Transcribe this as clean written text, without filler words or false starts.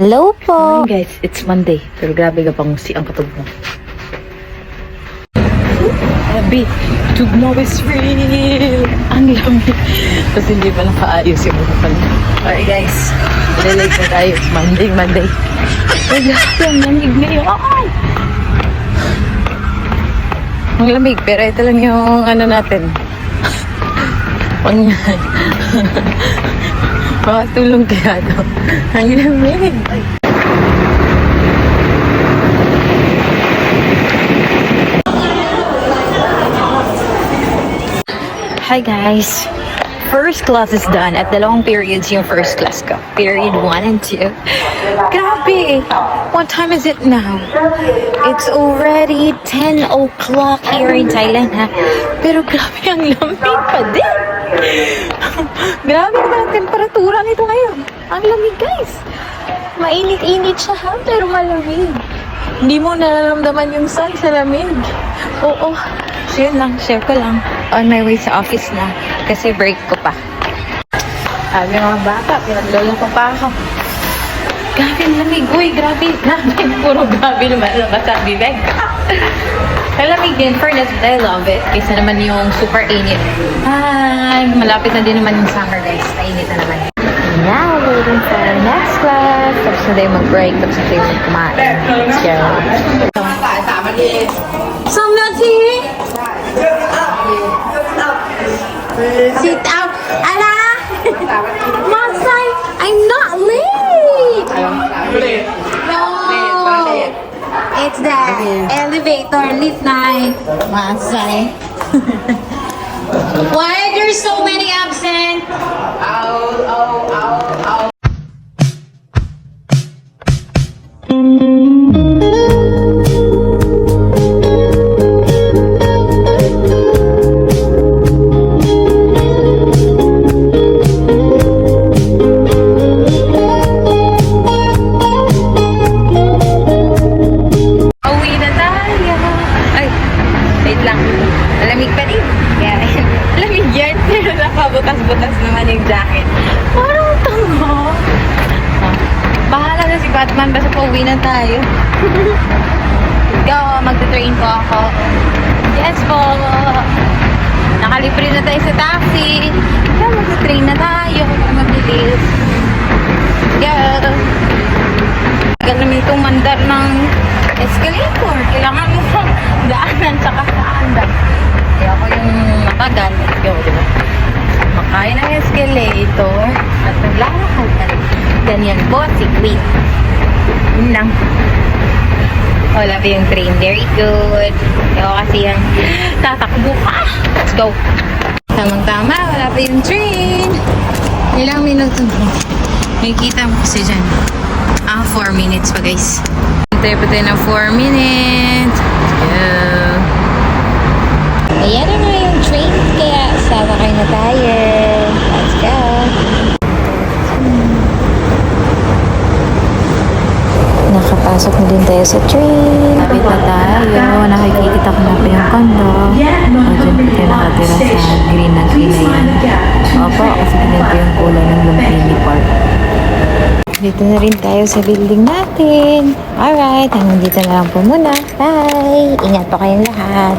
Hello po! Morning guys, it's Monday. Pero grabe ka pang si ang katog mo. Grabe, tugnaw is real! Ang lamig. Tapos hindi pa nakaayos yung mga pala. Okay guys, nalilate na tayo. Monday. Ay, grabe, ang lamig ngayon. Ay! Ang lamig, pero ito lang yung ano natin. Pang makatulong kaya to. Ang lamig. Hi guys! First class is done at dalawang periods yung first class ko. Period 1 and 2. Grabe! What time is it now? It's already 10 o'clock here in Thailand ha. Pero grabe ang lamig pa din. Grabe naman ang temperatura nito ngayon. Ang lamig guys. Mainit-init siya ha, pero malamig. Hindi mo nararamdaman yung sun sa lamig. Oo. So yun lang, share ko lang. On my way sa office na kasi break ko pa. Sabi mga bata, pinaglolo ko pa ako. Grabe ang lamig. Uy, grabe. Puro grabe naman ang masabi. Ang lamig din, fairness, but I love it. Kaysa naman yung super init. Ay, malapit na din naman yung summer guys. Mainit na naman. Now, waiting for our next class. Tapos na tayo mag-break. Tapos na tayo mag-kumain. Let's go. Somebody! Sit up! Ala! Masay! I'm not late! No! It's the elevator late night. Masay. Why are there so many absent? Uwi na tayo. Ay, wait lang. Malamig pa rin. Kaya lamig yan. Pero nakabutas-butas naman yung jacket. Parang tanga. Bahala na si Batman. Basta pauwi na tayo. Go, magta-train po ako. Yes po. Nakalibre na tayo sa taxi. Kaya magta-train na tayo. Mabilis. Yeah. Tagal namin itong mandar ng escalator. Kailangan mo pang daanan sa kasaandan. Kaya ako yung matagal. Diba? Makain ng escalator at naglalakad ka rin. Ganyan po si Queen. Yun lang. Wala pa yung train. Very good. Kaya kasi yung tatakbo ka. Let's go. Tamang-tama. Wala pa yung train. Ilang minuto mo. May kita mo kasi dyan. 4 minutes pa guys. Hintay pa tayo ng 4 minutes. Yeah. Ayan na nga yung train. Kaya sasakay na tayo. Let's go. Nakapasok na din tayo sa train. Kapit na tayo. Nakikita ko na pa yung condo. O, dyan pa tayo nakatira sa green na green na yan. Opo, kasi ganito yung kulay ng Lumpini Park. Dito na rin tayo sa building natin. Alright, hanggang dito na lang po muna. Bye! Ingat po kayong lahat.